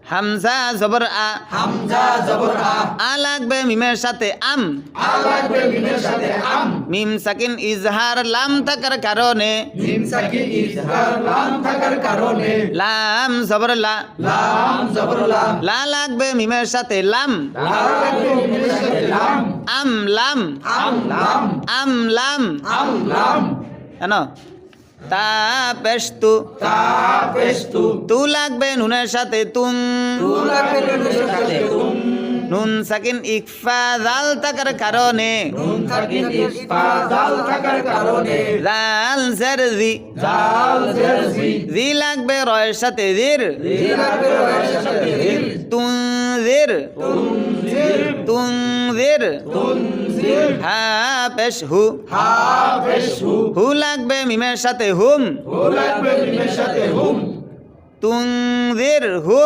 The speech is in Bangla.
হামজা জবর আ, হামজা জবর আ, আ লাগবে মিমের সাথে আম, আ লাগবে মিমের সাথে আম, মিম সাকিন ইজহার লাম থাকার কারণে, মিম সাকিন ইজহার লাম থাকার কারণে, লাম জবর লা, লাম জবর লা, লা লাগবে মিমের সাথে লাম, লা লাগবে মিমের সাথে লাম, আম লাম, আম লাম, আম লাম, আম লাম, কেন তা পেশ তু, তা পেস্তু, তু লাগবে নুনের সাথে তুম, তু লাগবে মিমের সাথে তুম, নুন সাকিন ইকফা জাল থাকার কারণে, নুন সাকিন ইসফা জাল থাকার কারণে, জাল জের জি, জাল জের জি, জি লাগবে রয়ের সাথে জির, জি লাগবে রয়ের সাথে জির, তুনজির, তুনজির, তুনজির, তুনজির, হা পেশ হু, হা পেস্তু, হু লাগবে মিমের সাথে হুম, হু লাগবে মিমের সাথে হুম, তুনজির হুম।